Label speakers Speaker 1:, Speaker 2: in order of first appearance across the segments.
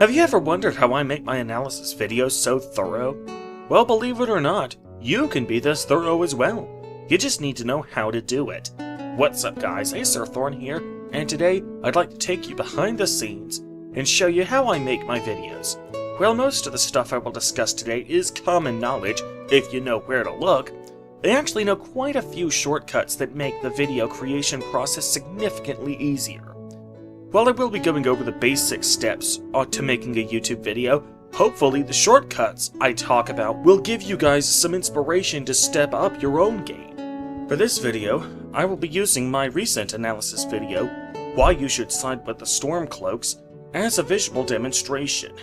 Speaker 1: Have you ever wondered how I make my analysis videos so thorough? Well, believe it or not, you can be this thorough as well. You just need to know how to do it. What's up guys, hey Sir Thorn here, and today I'd like to take you behind the scenes and show you how I make my videos. While most of the stuff I will discuss today is common knowledge if you know where to look, I actually know quite a few shortcuts that make the video creation process significantly easier. While I will be going over the basic steps to making a YouTube video, hopefully the shortcuts I talk about will give you guys some inspiration to step up your own game. For this video, I will be using my recent analysis video, Why You Should Side with the Stormcloaks, as a visual demonstration.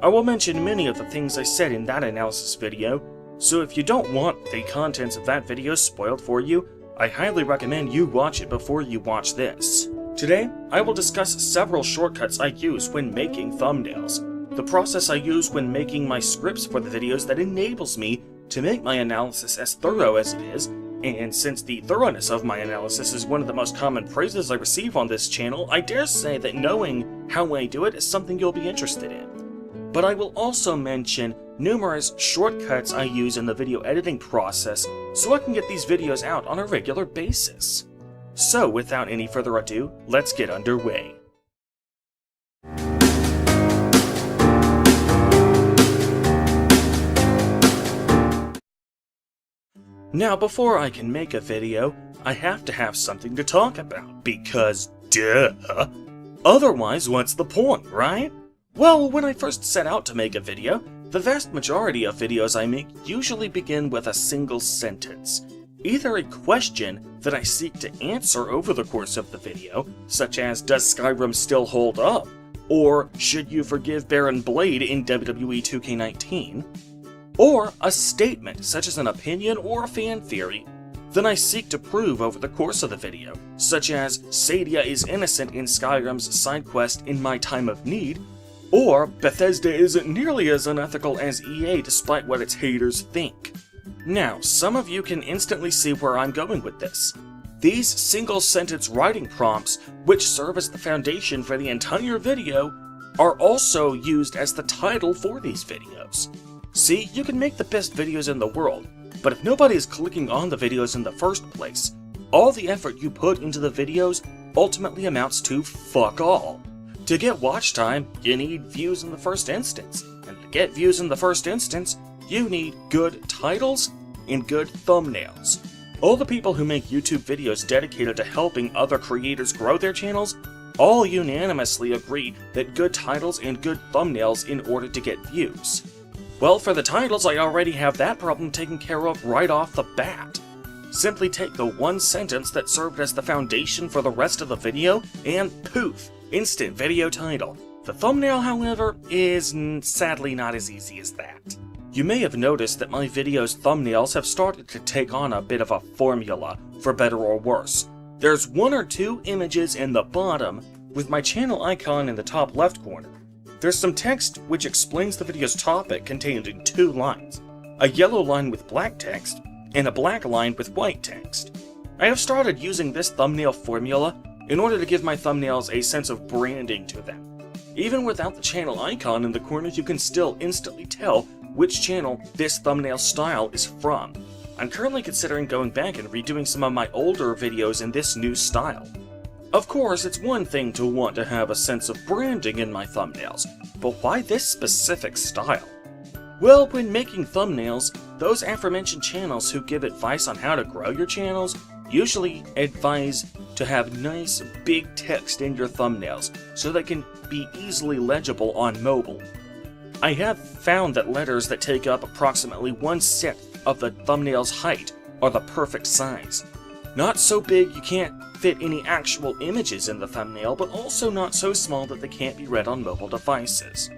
Speaker 1: I will mention many of the things I said in that analysis video, so if you don't want the contents of that video spoiled for you, I highly recommend you watch it before you watch this. Today, I will discuss several shortcuts I use when making thumbnails, the process I use when making my scripts for the videos that enables me to make my analysis as thorough as it is, and since the thoroughness of my analysis is one of the most common praises I receive on this channel, I dare say that knowing how I do it is something you'll be interested in. But I will also mention numerous shortcuts I use in the video editing process so I can get these videos out on a regular basis. So without any further ado, let's get underway. Now before I can make a video, I have to have something to talk about, because duh! Otherwise, what's the point, right? Well, when I first set out to make a video, the vast majority of videos I make usually begin with a single sentence. Either a question that I seek to answer over the course of the video, such as, does Skyrim still hold up? Or, should you forgive Baron Blade in WWE 2K19? Or a statement, such as an opinion or a fan theory, that I seek to prove over the course of the video, such as, Sadia is innocent in Skyrim's side quest In My Time of Need, or Bethesda isn't nearly as unethical as EA despite what its haters think. Now, some of you can instantly see where I'm going with this. These single-sentence writing prompts, which serve as the foundation for the entire video, are also used as the title for these videos. See, you can make the best videos in the world, but if nobody is clicking on the videos in the first place, all the effort you put into the videos ultimately amounts to fuck all. To get watch time, you need views in the first instance, and to get views in the first instance, you need good titles and good thumbnails. All the people who make YouTube videos dedicated to helping other creators grow their channels all unanimously agree that good titles and good thumbnails in order to get views. Well, for the titles, I already have that problem taken care of right off the bat. Simply take the one sentence that served as the foundation for the rest of the video, and poof, instant video title. The thumbnail, however, is sadly not as easy as that. You may have noticed that my videos' thumbnails have started to take on a bit of a formula, for better or worse. There's one or two images in the bottom, with my channel icon in the top left corner. There's some text which explains the video's topic contained in two lines, a yellow line with black text, and a black line with white text. I have started using this thumbnail formula in order to give my thumbnails a sense of branding to them. Even without the channel icon in the corner, you can still instantly tell which channel this thumbnail style is from. I'm currently considering going back and redoing some of my older videos in this new style. Of course, it's one thing to want to have a sense of branding in my thumbnails, but why this specific style? Well, when making thumbnails, those aforementioned channels who give advice on how to grow your channels usually advise to have nice big text in your thumbnails so they can be easily legible on mobile. I have found that letters that take up approximately 1/6 of the thumbnail's height are the perfect size. Not so big you can't fit any actual images in the thumbnail, but also not so small that they can't be read on mobile devices.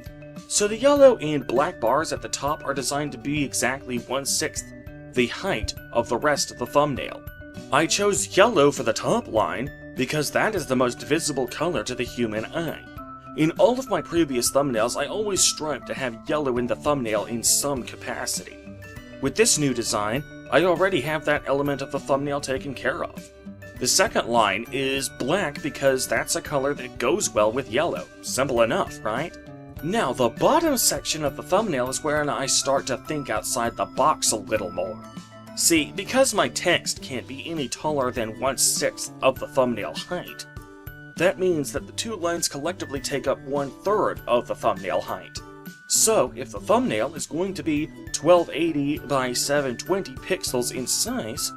Speaker 1: So the yellow and black bars at the top are designed to be exactly 1/6 the height of the rest of the thumbnail. I chose yellow for the top line because that is the most visible color to the human eye. In all of my previous thumbnails, I always strive to have yellow in the thumbnail in some capacity. With this new design, I already have that element of the thumbnail taken care of. The second line is black because that's a color that goes well with yellow. Simple enough, right? Now, the bottom section of the thumbnail is where I start to think outside the box a little more. See, because my text can't be any taller than 1/6 of the thumbnail height, that means that the two lines collectively take up 1/3 of the thumbnail height. So, if the thumbnail is going to be 1280 by 720 pixels in size,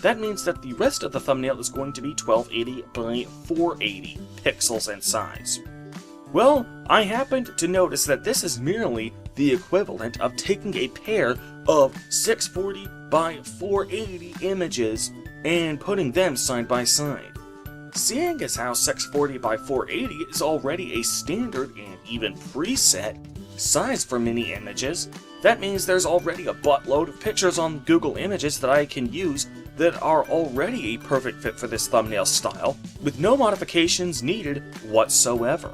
Speaker 1: that means that the rest of the thumbnail is going to be 1280 by 480 pixels in size. Well, I happened to notice that this is merely the equivalent of taking a pair of 640 by 480 images and putting them side by side. Seeing as how 640 by 480 is already a standard and even preset size for many images, that means there's already a buttload of pictures on Google Images that I can use that are already a perfect fit for this thumbnail style, with no modifications needed whatsoever.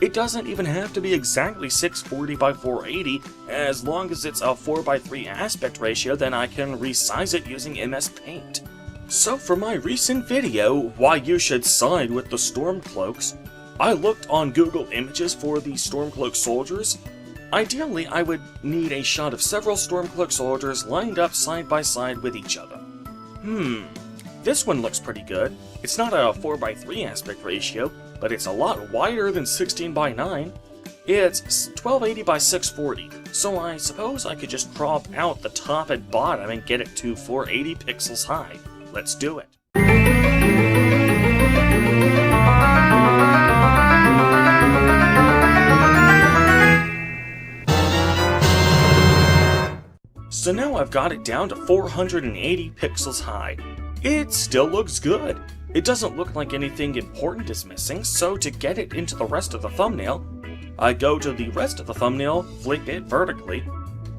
Speaker 1: It doesn't even have to be exactly 640 by 480, as long as it's a 4:3 aspect ratio, then I can resize it using MS Paint. So for my recent video, why you should side with the Stormcloaks, I looked on Google Images for the Stormcloak soldiers. Ideally, I would need a shot of several Stormcloak soldiers lined up side by side with each other. This one looks pretty good. It's not a 4:3 aspect ratio, but it's a lot wider than 16 by 9. It's 1280 by 640, so I suppose I could just crop out the top and bottom and get it to 480 pixels high. Let's do it. So now I've got it down to 480 pixels high. It still looks good. It doesn't look like anything important is missing, so to get it into the rest of the thumbnail, I go to the rest of the thumbnail, flip it vertically,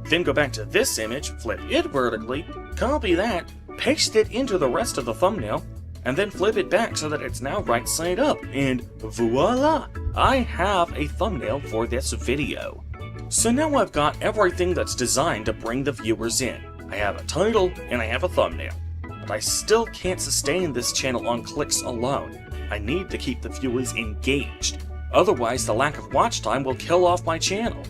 Speaker 1: then go back to this image, flip it vertically, copy that, paste it into the rest of the thumbnail, and then flip it back so that it's now right side up, and voila! I have a thumbnail for this video. So now I've got everything that's designed to bring the viewers in. I have a title and I have a thumbnail. But I still can't sustain this channel on clicks alone. I need to keep the viewers engaged. Otherwise, the lack of watch time will kill off my channel.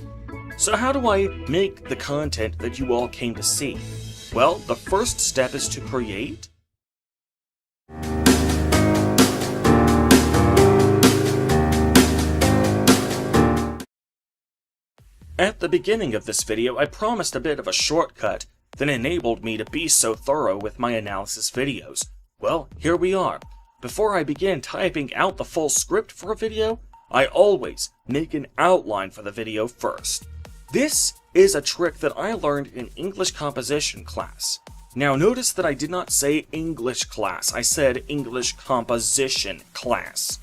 Speaker 1: So how do I make the content that you all came to see? Well, the first step is to create At the beginning of this video, I promised a bit of a shortcut that enabled me to be so thorough with my analysis videos. Well, here we are. Before I begin typing out the full script for a video, I always make an outline for the video first. This is a trick that I learned in English composition class. Now notice that I did not say English class, I said English composition class.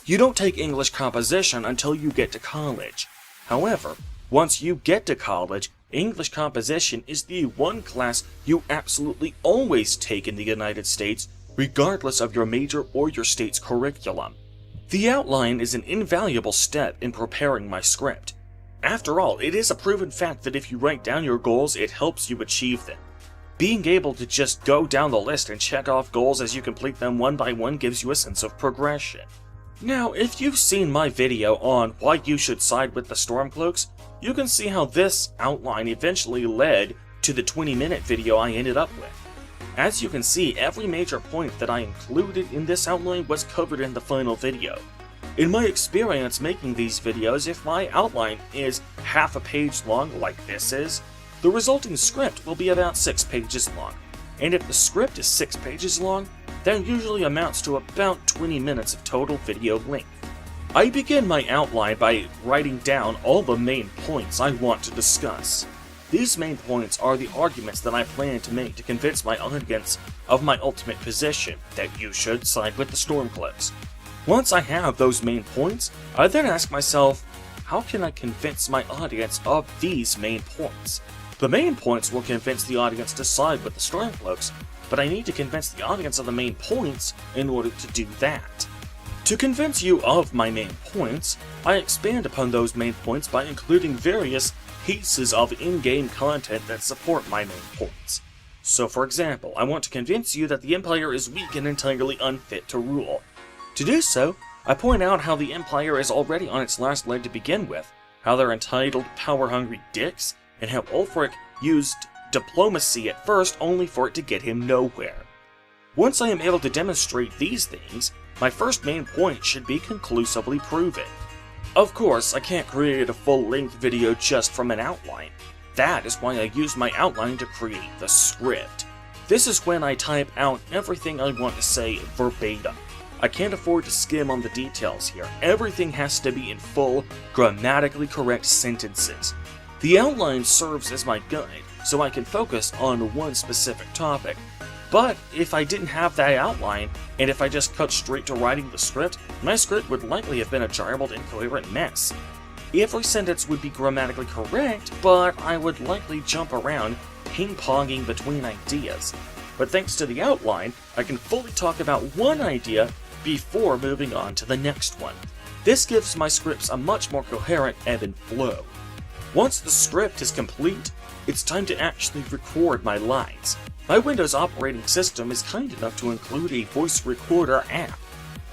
Speaker 1: You don't take English composition until you get to college. However, once you get to college, English composition is the one class you absolutely always take in the United States, regardless of your major or your state's curriculum. The outline is an invaluable step in preparing my script. After all, it is a proven fact that if you write down your goals, it helps you achieve them. Being able to just go down the list and check off goals as you complete them one by one gives you a sense of progression. Now, if you've seen my video on why you should side with the Stormcloaks, you can see how this outline eventually led to the 20-minute video I ended up with. As you can see, every major point that I included in this outline was covered in the final video. In my experience making these videos, if my outline is half a page long like this is, the resulting script will be about 6 pages long. And if the script is 6 pages long, that usually amounts to about 20 minutes of total video length. I begin my outline by writing down all the main points I want to discuss. These main points are the arguments that I plan to make to convince my audience of my ultimate position, that you should side with the Stormcloaks. Once I have those main points, I then ask myself, how can I convince my audience of these main points? The main points will convince the audience to side with the Stormcloaks, but I need to convince the audience of the main points in order to do that. To convince you of my main points, I expand upon those main points by including various pieces of in-game content that support my main points. So for example, I want to convince you that the Empire is weak and entirely unfit to rule. To do so, I point out how the Empire is already on its last leg to begin with, how they're entitled, power-hungry dicks, and how Ulfric used diplomacy at first only for it to get him nowhere. Once I am able to demonstrate these things, my first main point should be conclusively proven. Of course, I can't create a full-length video just from an outline. That is why I use my outline to create the script. This is when I type out everything I want to say verbatim. I can't afford to skim on the details here. Everything has to be in full, grammatically correct sentences. The outline serves as my guide, so I can focus on one specific topic. But if I didn't have that outline, and if I just cut straight to writing the script, my script would likely have been a garbled, incoherent mess. Every sentence would be grammatically correct, but I would likely jump around, ping-ponging between ideas. But thanks to the outline, I can fully talk about one idea before moving on to the next one. This gives my scripts a much more coherent ebb and flow. Once the script is complete, it's time to actually record my lines. My Windows operating system is kind enough to include a voice recorder app.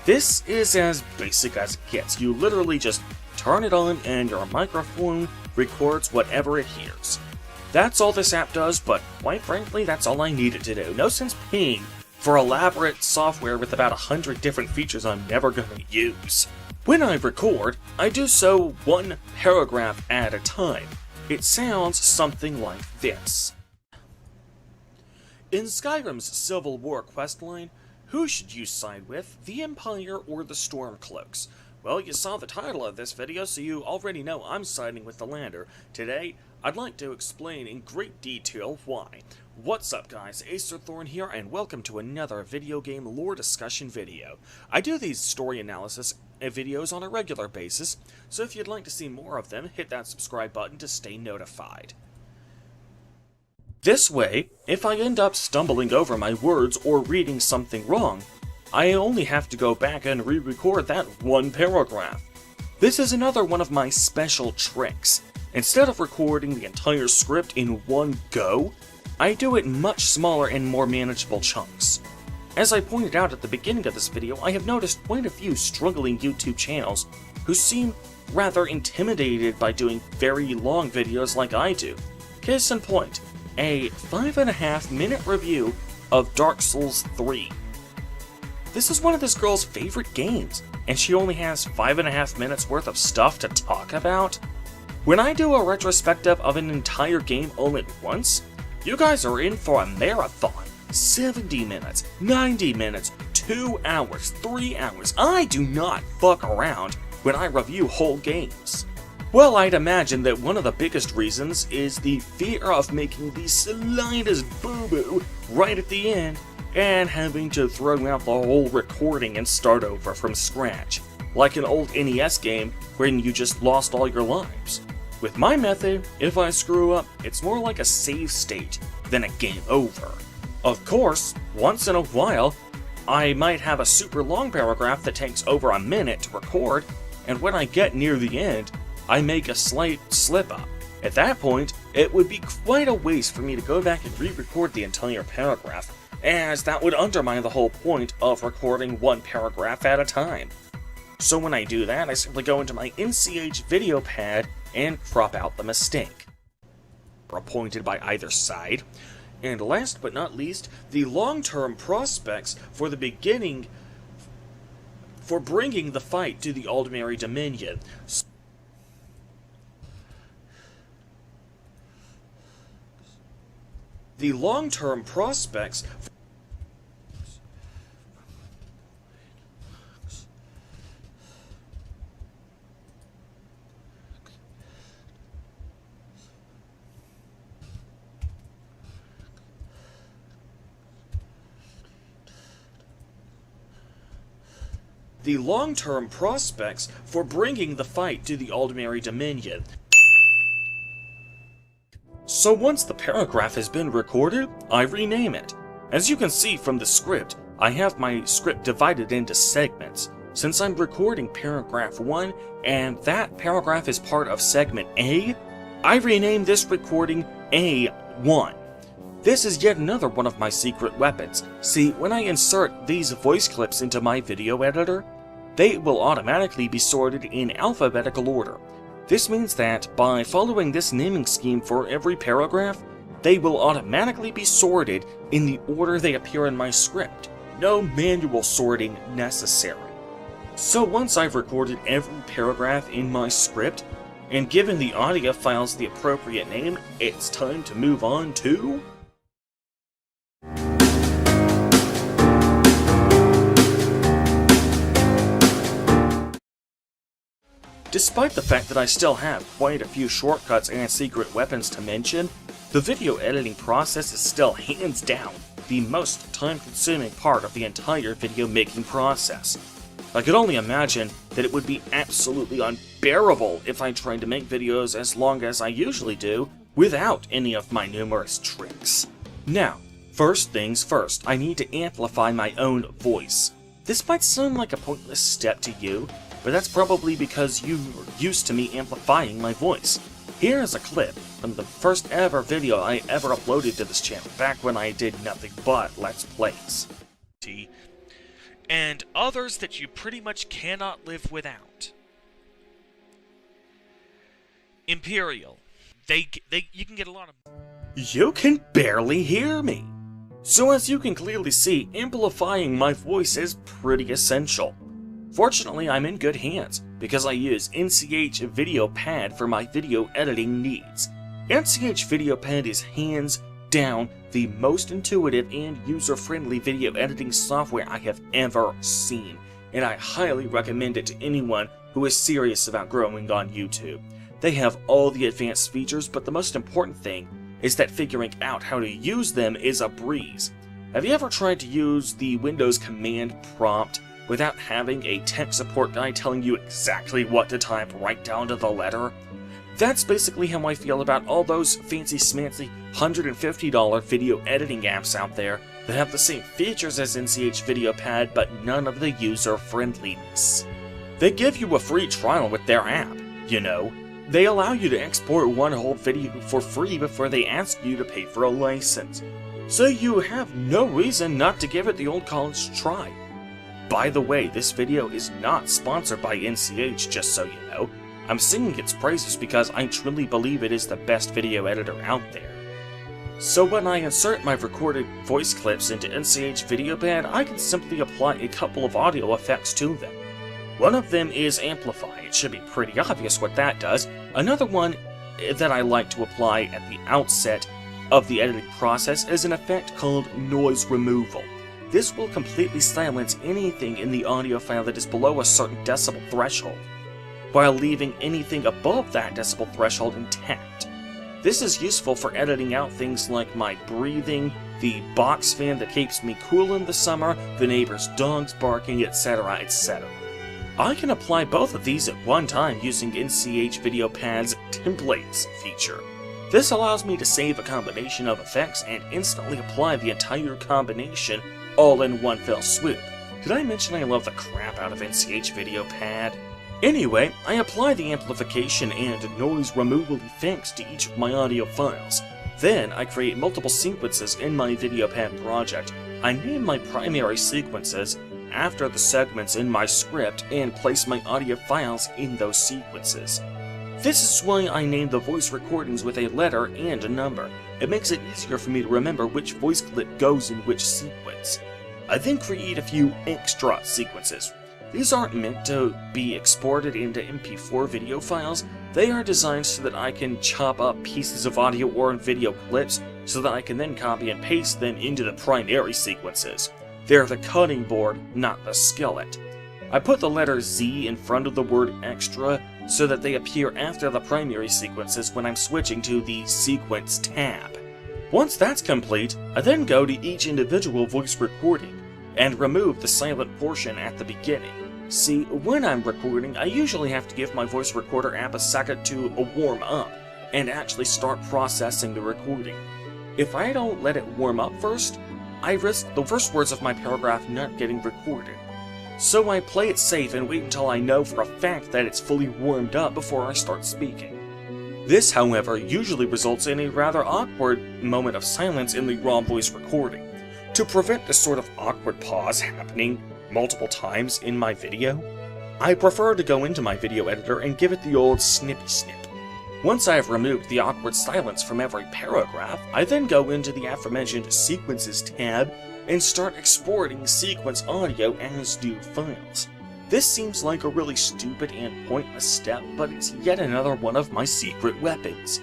Speaker 1: This is as basic as it gets. You literally just turn it on and your microphone records whatever it hears. That's all this app does, but quite frankly, that's all I needed to do. No sense paying for elaborate software with about 100 different features I'm never gonna use. When I record, I do so one paragraph at a time. It sounds something like this. In Skyrim's Civil War questline, who should you side with, the Empire or the Stormcloaks? Well, you saw the title of this video, so you already know I'm siding with the lander. Today, I'd like to explain in great detail why. What's up guys, Acerthorn here, and welcome to another video game lore discussion video. I do these story analysis videos on a regular basis, so if you'd like to see more of them, hit that subscribe button to stay notified. This way, if I end up stumbling over my words or reading something wrong, I only have to go back and re-record that one paragraph. This is another one of my special tricks. Instead of recording the entire script in one go, I do it in much smaller and more manageable chunks. As I pointed out at the beginning of this video, I have noticed quite a few struggling YouTube channels who seem rather intimidated by doing very long videos like I do. Case in point, a 5.5-minute review of Dark Souls 3. This is one of this girl's favorite games, and she only has 5.5 minutes worth of stuff to talk about? When I do a retrospective of an entire game all at once, you guys are in for a marathon. 70 minutes, 90 minutes, 2 hours, 3 hours. I do not fuck around when I review whole games. Well, I'd imagine that one of the biggest reasons is the fear of making the slightest boo-boo right at the end and having to throw out the whole recording and start over from scratch, like an old NES game when you just lost all your lives. With my method, if I screw up, it's more like a save state than a game over. Of course, once in a while, I might have a super long paragraph that takes over a minute to record, and when I get near the end, I make a slight slip-up. At that point, it would be quite a waste for me to go back and re-record the entire paragraph, as that would undermine the whole point of recording one paragraph at a time. So when I do that, I simply go into my NCH video pad and crop out the mistake. Appointed by either side. And last but not least, the long-term prospects for bringing the fight to the Aldmeri Dominion. The long-term prospects for bringing the fight to the Aldmeri Dominion. So once the paragraph has been recorded, I rename it. As you can see from the script, I have my script divided into segments. Since I'm recording paragraph 1, and that paragraph is part of segment A, I rename this recording A1. This is yet another one of my secret weapons. See, when I insert these voice clips into my video editor, they will automatically be sorted in alphabetical order. This means that by following this naming scheme for every paragraph, they will automatically be sorted in the order they appear in my script. No manual sorting necessary. So once I've recorded every paragraph in my script, and given the audio files the appropriate name, it's time to move on to... Despite the fact that I still have quite a few shortcuts and secret weapons to mention, the video editing process is still hands down the most time-consuming part of the entire video making process. I could only imagine that it would be absolutely unbearable if I tried to make videos as long as I usually do without any of my numerous tricks. Now, first things first, I need to amplify my own voice. This might sound like a pointless step to you, but that's probably because you're used to me amplifying my voice. Here is a clip from the first ever video I ever uploaded to this channel, back when I did nothing but Let's Plays.
Speaker 2: And others that you pretty much cannot live without. Imperial. You can get a lot of...
Speaker 1: You can barely hear me! So as you can clearly see, amplifying my voice is pretty essential. Fortunately, I'm in good hands, because I use NCH Video Pad for my video editing needs. NCH Video Pad is hands down the most intuitive and user-friendly video editing software I have ever seen, and I highly recommend it to anyone who is serious about growing on YouTube. They have all the advanced features, but the most important thing is that figuring out how to use them is a breeze. Have you ever tried to use the Windows command prompt without having a tech support guy telling you exactly what to type right down to the letter? That's basically how I feel about all those fancy smancy $150 video editing apps out there that have the same features as NCH Video Pad but none of the user friendliness. They give you a free trial with their app, you know. They allow you to export one whole video for free before they ask you to pay for a license. So you have no reason not to give it the old college try. By the way, this video is not sponsored by NCH, just so you know. I'm singing its praises because I truly believe it is the best video editor out there. So when I insert my recorded voice clips into NCH Video Pad, I can simply apply a couple of audio effects to them. One of them is amplify. It should be pretty obvious what that does. Another one that I like to apply at the outset of the editing process is an effect called noise removal. This will completely silence anything in the audio file that is below a certain decibel threshold, while leaving anything above that decibel threshold intact. This is useful for editing out things like my breathing, the box fan that keeps me cool in the summer, the neighbor's dogs barking, etc., etc. I can apply both of these at one time using NCH Video Pad's Templates feature. This allows me to save a combination of effects and instantly apply the entire combination all in one fell swoop. Did I mention I love the crap out of NCH Video Pad? Anyway, I apply the amplification and noise removal effects to each of my audio files. Then I create multiple sequences in my Video Pad project. I name my primary sequences after the segments in my script and place my audio files in those sequences. This is why I named the voice recordings with a letter and a number. It makes it easier for me to remember which voice clip goes in which sequence. I then create a few extra sequences. These aren't meant to be exported into MP4 video files. They are designed so that I can chop up pieces of audio or video clips so that I can then copy and paste them into the primary sequences. They're the cutting board, not the skillet. I put the letter Z in front of the word extra so that they appear after the primary sequences when I'm switching to the Sequence tab. Once that's complete, I then go to each individual voice recording and remove the silent portion at the beginning. See, when I'm recording, I usually have to give my voice recorder app a second to warm up and actually start processing the recording. If I don't let it warm up first, I risk the first words of my paragraph not getting recorded. So I play it safe and wait until I know for a fact that it's fully warmed up before I start speaking. This, however, usually results in a rather awkward moment of silence in the raw voice recording. To prevent this sort of awkward pause happening multiple times in my video, I prefer to go into my video editor and give it the old snippy snip. Once I have removed the awkward silence from every paragraph, I then go into the aforementioned Sequences tab and start exporting sequence audio as new files. This seems like a really stupid and pointless step, but it's yet another one of my secret weapons.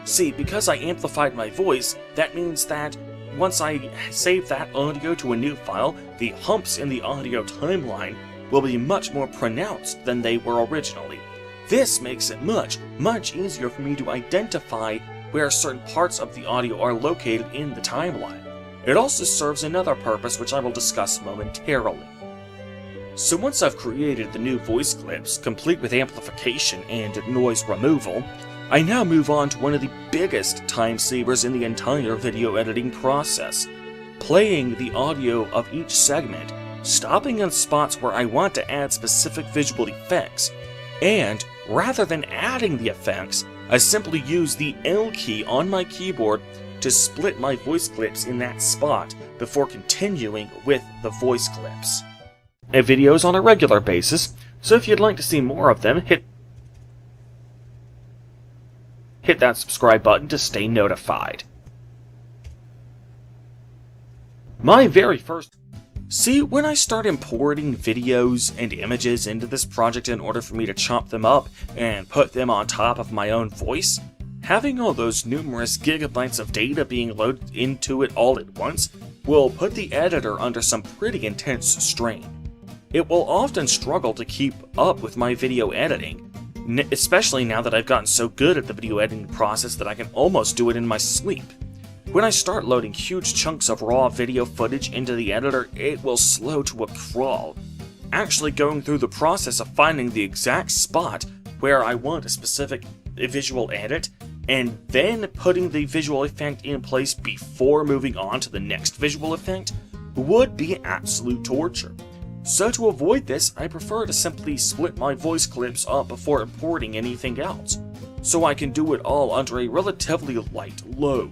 Speaker 1: See, because I amplified my voice, that means that once I save that audio to a new file, the humps in the audio timeline will be much more pronounced than they were originally. This makes it much easier for me to identify where certain parts of the audio are located in the timeline. It also serves another purpose which I will discuss momentarily. So once I've created the new voice clips, complete with amplification and noise removal, I now move on to one of the biggest time savers in the entire video editing process, playing the audio of each segment, stopping in spots where I want to add specific visual effects, and rather than adding the effects, I simply use the L key on my keyboard to split my voice clips in that spot before continuing with the voice clips. Videos on a regular basis, so if you'd like to see more of them, hit that subscribe button to stay notified. My very first... See, when I start importing videos and images into this project in order for me to chop them up and put them on top of my own voice, having all those numerous gigabytes of data being loaded into it all at once will put the editor under some pretty intense strain. It will often struggle to keep up with my video editing, especially now that I've gotten so good at the video editing process that I can almost do it in my sleep. When I start loading huge chunks of raw video footage into the editor, it will slow to a crawl. Actually going through the process of finding the exact spot where I want a specific visual edit, and then putting the visual effect in place before moving on to the next visual effect, would be absolute torture. So to avoid this, I prefer to simply split my voice clips up before importing anything else, so I can do it all under a relatively light load.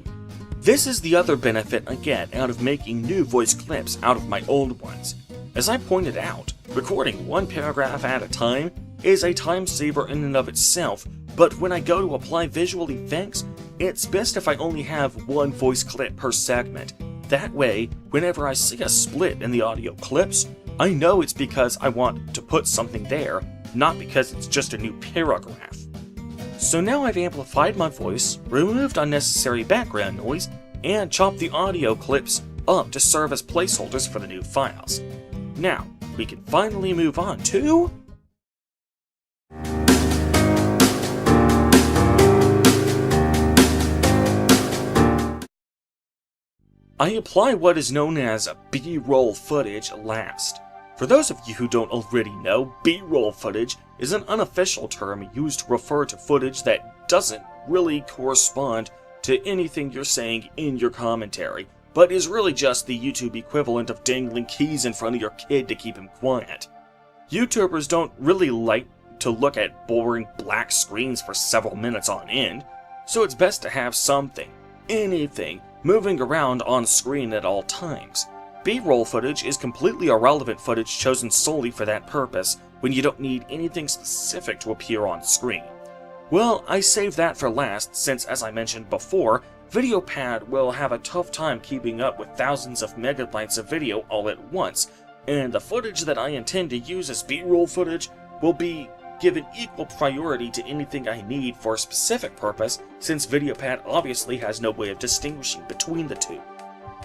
Speaker 1: This is the other benefit I get out of making new voice clips out of my old ones. As I pointed out, recording one paragraph at a time is a time saver in and of itself, but when I go to apply visual effects, it's best if I only have one voice clip per segment. That way, whenever I see a split in the audio clips, I know it's because I want to put something there, not because it's just a new paragraph. So now I've amplified my voice, removed unnecessary background noise, and chopped the audio clips up to serve as placeholders for the new files. Now, we can finally move on to... I apply what is known as B-roll footage last. For those of you who don't already know, B-roll footage is an unofficial term used to refer to footage that doesn't really correspond to anything you're saying in your commentary, but is really just the YouTube equivalent of dangling keys in front of your kid to keep him quiet. YouTubers don't really like to look at boring black screens for several minutes on end, so it's best to have something, anything, moving around on screen at all times. B-roll footage is completely irrelevant footage chosen solely for that purpose when you don't need anything specific to appear on screen. Well, I saved that for last since, as I mentioned before, VideoPad will have a tough time keeping up with thousands of megabytes of video all at once, and the footage that I intend to use as B-roll footage will be given equal priority to anything I need for a specific purpose, since VideoPad obviously has no way of distinguishing between the two.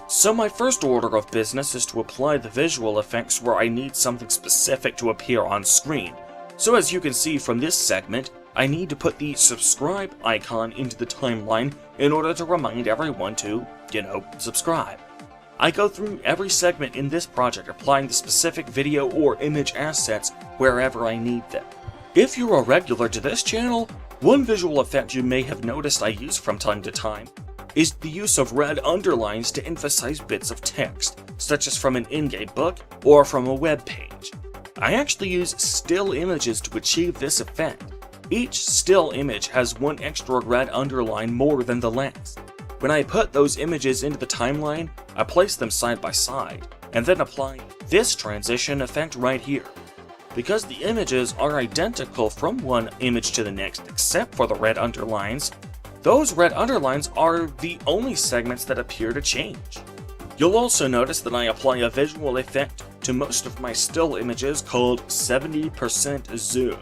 Speaker 1: So my first order of business is to apply the visual effects where I need something specific to appear on screen. So as you can see from this segment, I need to put the subscribe icon into the timeline in order to remind everyone to, subscribe. I go through every segment in this project applying the specific video or image assets wherever I need them. If you're a regular to this channel, one visual effect you may have noticed I use from time to time is the use of red underlines to emphasize bits of text, such as from an in-game book or from a web page. I actually use still images to achieve this effect. Each still image has one extra red underline more than the last. When I put those images into the timeline, I place them side by side, and then apply this transition effect right here. Because the images are identical from one image to the next except for the red underlines, those red underlines are the only segments that appear to change. You'll also notice that I apply a visual effect to most of my still images called 70% zoom.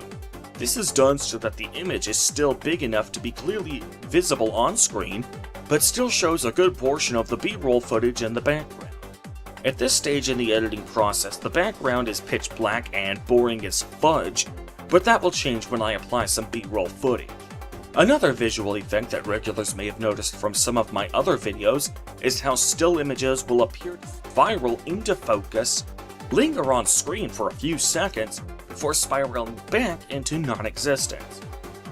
Speaker 1: This is done so that the image is still big enough to be clearly visible on screen, but still shows a good portion of the B-roll footage in the background. At this stage in the editing process, the background is pitch black and boring as fudge, but that will change when I apply some B-roll footage. Another visual effect that regulars may have noticed from some of my other videos is how still images will appear to spiral into focus, linger on screen for a few seconds, before spiraling back into non-existence.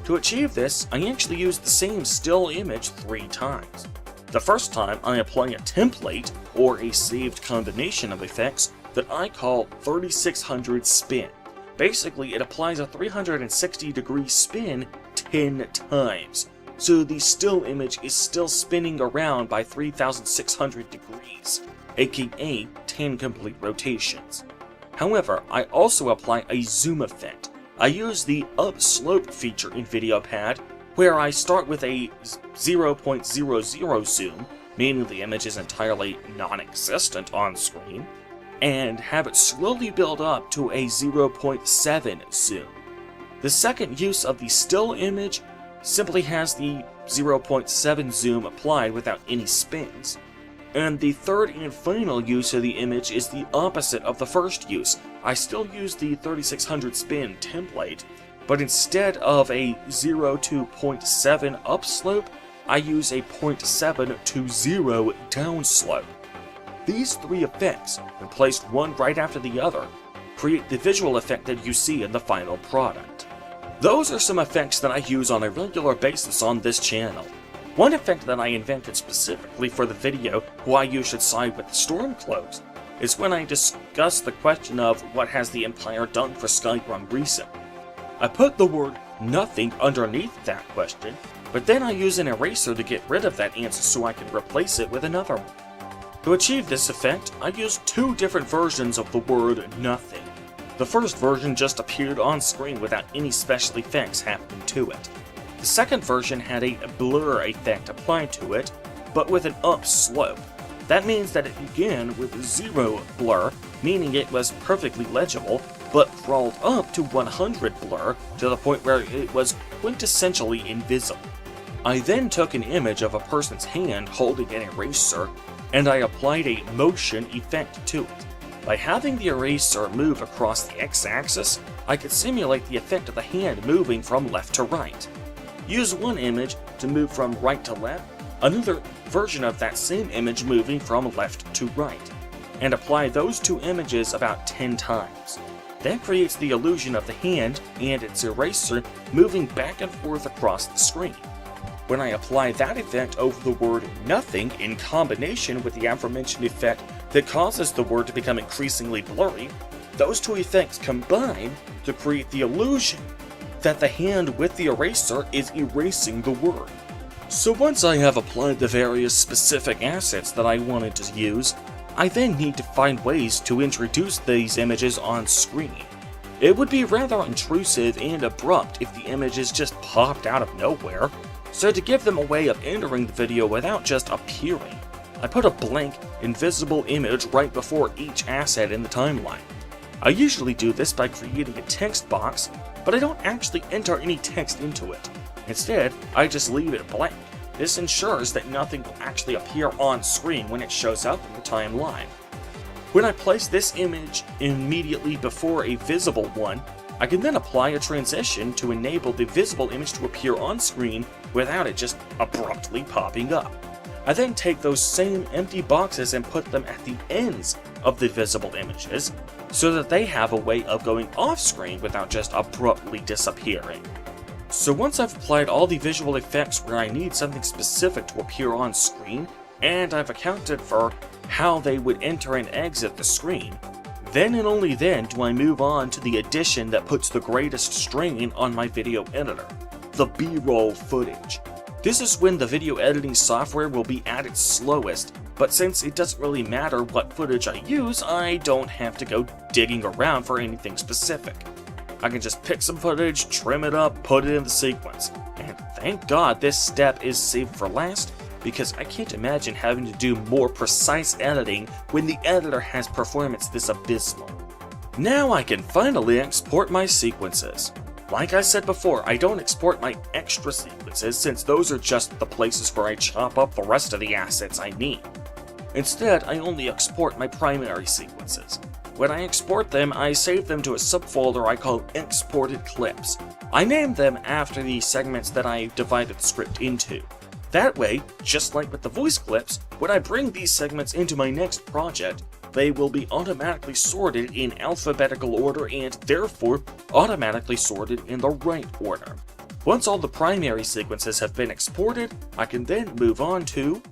Speaker 1: To achieve this, I actually use the same still image 3 times. The first time, I apply a template, or a saved combination of effects, that I call 3600 spin. Basically, it applies a 360-degree spin 10 times, so the still image is still spinning around by 3600 degrees, aka 10 complete rotations. However, I also apply a zoom effect. I use the upslope feature in VideoPad, where I start with a 0.00 zoom, meaning the image is entirely non-existent on screen, and have it slowly build up to a 0.7 zoom. The second use of the still image simply has the 0.7 zoom applied without any spins. And the third and final use of the image is the opposite of the first use. I still use the 3600 spin template, but instead of a 0 to 0.7 upslope, I use a 0.7 to 0 downslope. These 3 effects, when placed one right after the other, create the visual effect that you see in the final product. Those are some effects that I use on a regular basis on this channel. One effect that I invented specifically for the video why you should side with the Stormcloaks is when I discuss the question of what has the Empire done for Skyrim recently. I put the word nothing underneath that question, but then I use an eraser to get rid of that answer so I can replace it with another one. To achieve this effect, I used 2 different versions of the word nothing. The first version just appeared on screen without any special effects happening to it. The second version had a blur effect applied to it, but with an upslope. That means that it began with 0 blur, meaning it was perfectly legible, but crawled up to 100 blur to the point where it was quintessentially invisible. I then took an image of a person's hand holding an eraser, and I applied a motion effect to it. By having the eraser move across the x-axis, I could simulate the effect of the hand moving from left to right. Use one image to move from right to left, another version of that same image moving from left to right, and apply those 2 images about 10 times. That creates the illusion of the hand and its eraser moving back and forth across the screen. When I apply that effect over the word nothing in combination with the aforementioned effect that causes the word to become increasingly blurry, those 2 effects combine to create the illusion that the hand with the eraser is erasing the word. So once I have applied the various specific assets that I wanted to use, I then need to find ways to introduce these images on screen. It would be rather intrusive and abrupt if the images just popped out of nowhere, so to give them a way of entering the video without just appearing, I put a blank, invisible image right before each asset in the timeline. I usually do this by creating a text box, but I don't actually enter any text into it. Instead, I just leave it blank. This ensures that nothing will actually appear on screen when it shows up in the timeline. When I place this image immediately before a visible one, I can then apply a transition to enable the visible image to appear on screen without it just abruptly popping up. I then take those same empty boxes and put them at the ends of the visible images, so that they have a way of going off screen without just abruptly disappearing. So once I've applied all the visual effects where I need something specific to appear on screen, and I've accounted for how they would enter and exit the screen, then and only then do I move on to the addition that puts the greatest strain on my video editor, the B-roll footage. This is when the video editing software will be at its slowest, but since it doesn't really matter what footage I use, I don't have to go digging around for anything specific. I can just pick some footage, trim it up, put it in the sequence. And thank God this step is saved for last, because I can't imagine having to do more precise editing when the editor has performance this abysmal. Now I can finally export my sequences. Like I said before, I don't export my extra sequences since those are just the places where I chop up the rest of the assets I need. Instead, I only export my primary sequences. When I export them, I save them to a subfolder I call Exported Clips. I name them after the segments that I divided the script into. That way, just like with the voice clips, when I bring these segments into my next project, they will be automatically sorted in alphabetical order and therefore automatically sorted in the right order. Once all the primary sequences have been exported, I can then move on to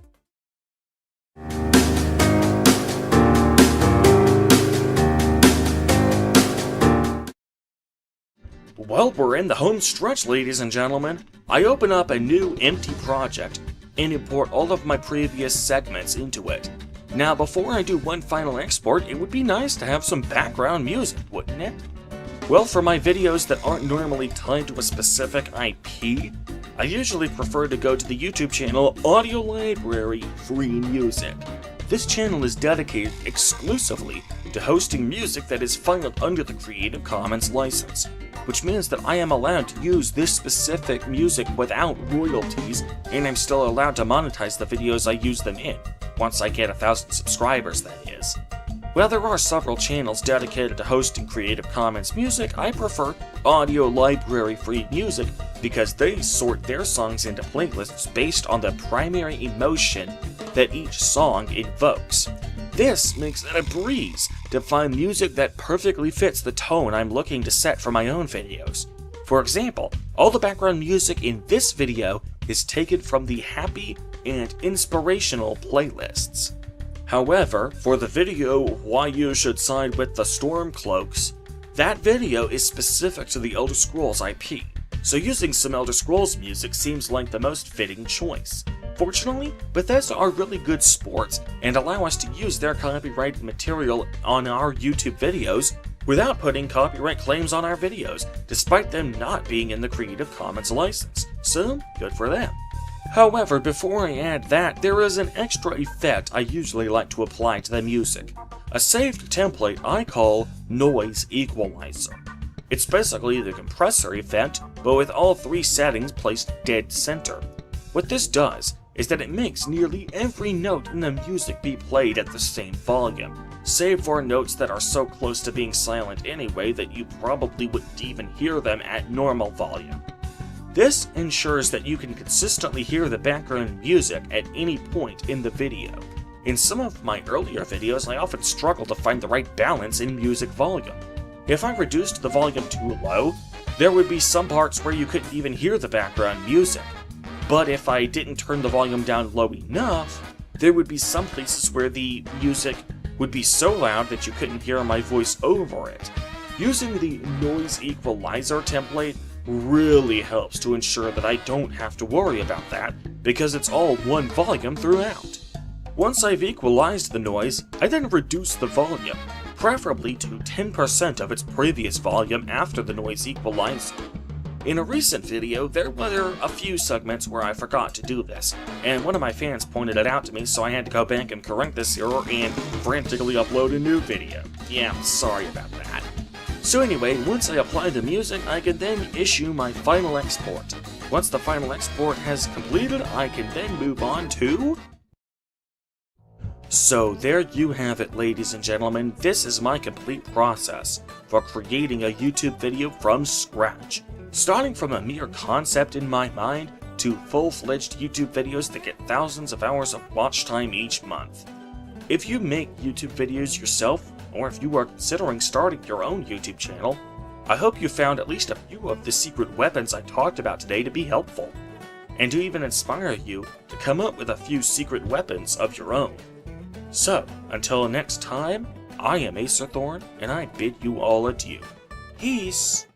Speaker 1: well, we're in the home stretch, ladies and gentlemen. I open up a new empty project and import all of my previous segments into it. Now, before I do one final export, it would be nice to have some background music, wouldn't it? Well, for my videos that aren't normally tied to a specific IP, I usually prefer to go to the YouTube channel Audio Library Free Music. This channel is dedicated exclusively to hosting music that is filed under the Creative Commons license, which means that I am allowed to use this specific music without royalties, and I'm still allowed to monetize the videos I use them in. Once I get 1,000 subscribers, that is. While there are several channels dedicated to hosting Creative Commons music, I prefer Audio Library Free Music because they sort their songs into playlists based on the primary emotion that each song invokes. This makes it a breeze to find music that perfectly fits the tone I'm looking to set for my own videos. For example, all the background music in this video is taken from the happy and inspirational playlists. However, for the video Why You Should Side with the Stormcloaks, that video is specific to the Elder Scrolls IP, so using some Elder Scrolls music seems like the most fitting choice. Fortunately, Bethesda are really good sports and allow us to use their copyrighted material on our YouTube videos without putting copyright claims on our videos, despite them not being in the Creative Commons license, so good for them. However, before I add that, there is an extra effect I usually like to apply to the music, a saved template I call Noise Equalizer. It's basically the compressor effect, but with all three settings placed dead center. What this does is that it makes nearly every note in the music be played at the same volume, save for notes that are so close to being silent anyway that you probably wouldn't even hear them at normal volume. This ensures that you can consistently hear the background music at any point in the video. In some of my earlier videos, I often struggle to find the right balance in music volume. If I reduced the volume too low, there would be some parts where you couldn't even hear the background music. But if I didn't turn the volume down low enough, there would be some places where the music would be so loud that you couldn't hear my voice over it. Using the Noise Equalizer template really helps to ensure that I don't have to worry about that, because it's all one volume throughout. Once I've equalized the noise, I then reduce the volume, preferably to 10% of its previous volume after the noise equalizer. In a recent video, there were a few segments where I forgot to do this, and one of my fans pointed it out to me, so I had to go back and correct this error and frantically upload a new video. Yeah, sorry about that. So anyway, once I apply the music, I can then issue my final export. Once the final export has completed, I can then move on to... So there you have it, ladies and gentlemen. This is my complete process for creating a YouTube video from scratch. Starting from a mere concept in my mind to full-fledged YouTube videos that get thousands of hours of watch time each month. If you make YouTube videos yourself, or if you are considering starting your own YouTube channel, I hope you found at least a few of the secret weapons I talked about today to be helpful, and to even inspire you to come up with a few secret weapons of your own. So, until next time, I am Acerthorn, and I bid you all adieu. Peace!